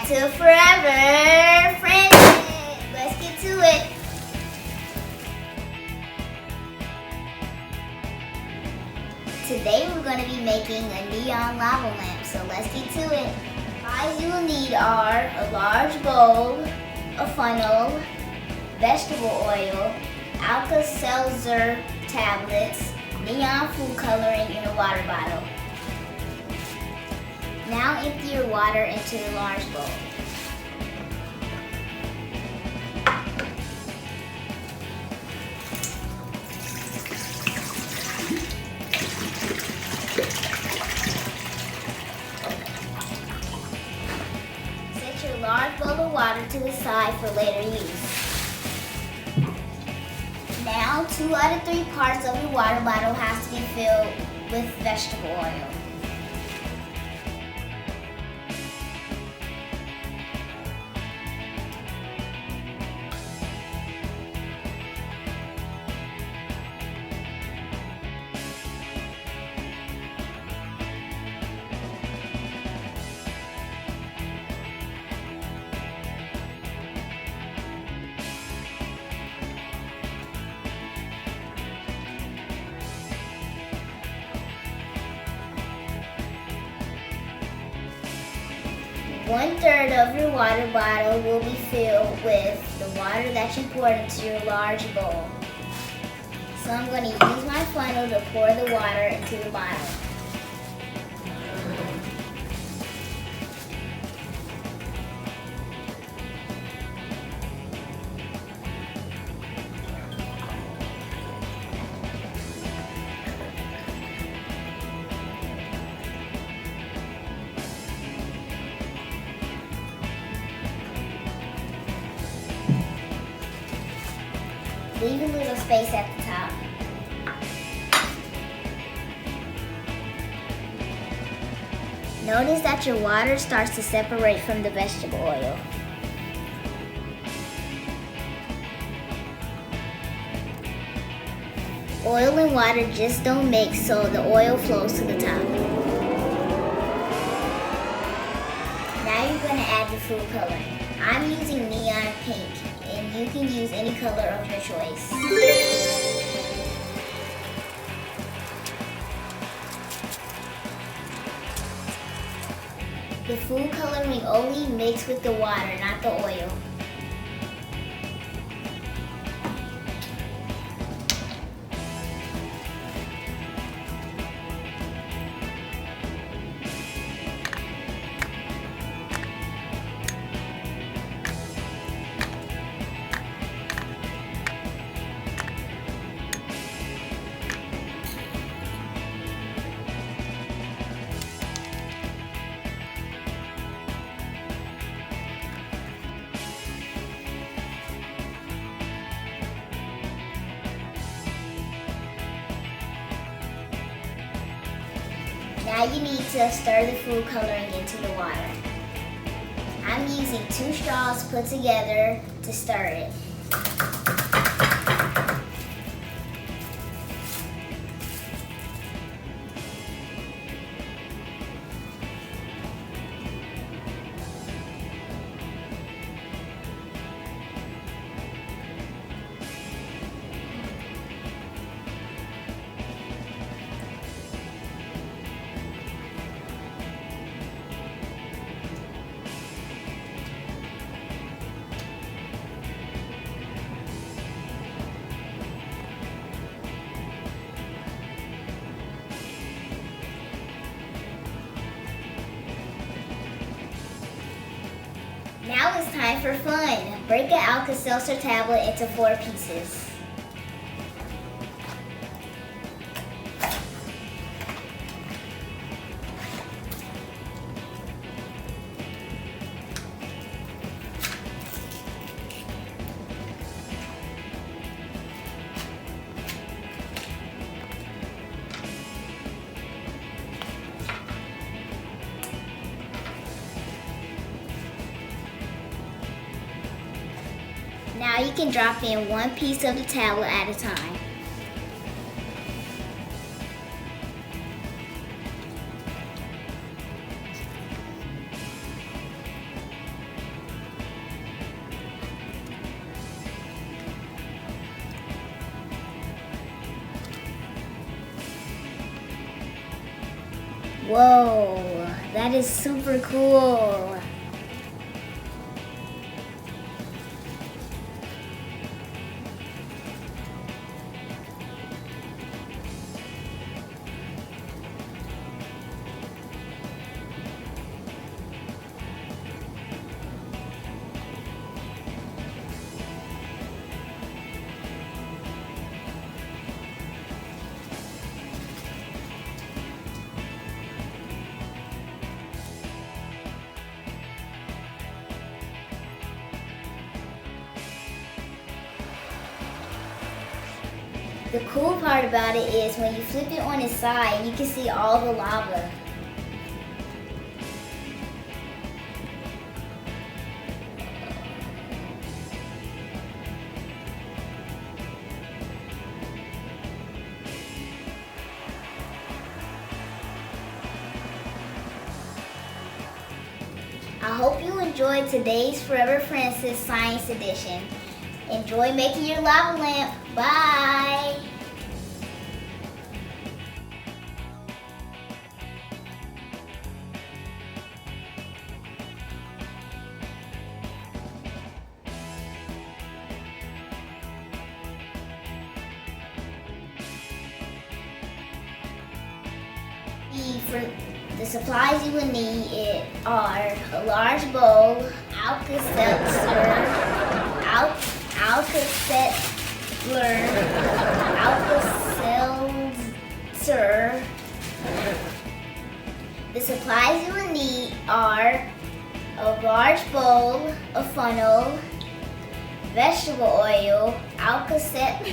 back to Forever Friendship. Let's get to it. Today we're going to be making a neon lava lamp, so let's get to it. Supplies you will need are a large bowl, a funnel, vegetable oil, Alka-Seltzer tablets, neon food coloring in a water bottle. Now empty your water into the large bowl. Set your large bowl of water to the side for later use. Now 2 out of 3 parts of your water bottle has to be filled with vegetable oil. One-third of your water bottle will be filled with the water that you poured into your large bowl. So I'm going to use my funnel to pour the water into the bottle. Leave a little space at the top. Notice that your water starts to separate from the vegetable oil. Oil and water just don't mix, so the oil flows to the top. Now you're going to add your food coloring. I'm using neon pink, and you can use any color of your choice. The food coloring only mix with the water, not the oil. Now you need to stir the food coloring into the water. I'm using 2 straws put together to stir it. Now it's time for fun. Break an Alka-Seltzer tablet into 4 pieces. Now you can drop in 1 piece of the tablet at a time. Whoa, that is super cool. The cool part about it is when you flip it on its side, you can see all the lava. I hope you enjoyed today's Forever Francis Science Edition. Enjoy making your lava lamp. Bye! For the supplies you will need are a large bowl, Alka-Seltzer, Alka-Seltzer. The supplies you will need are a large bowl, a funnel, vegetable oil, Alka-Seltzer,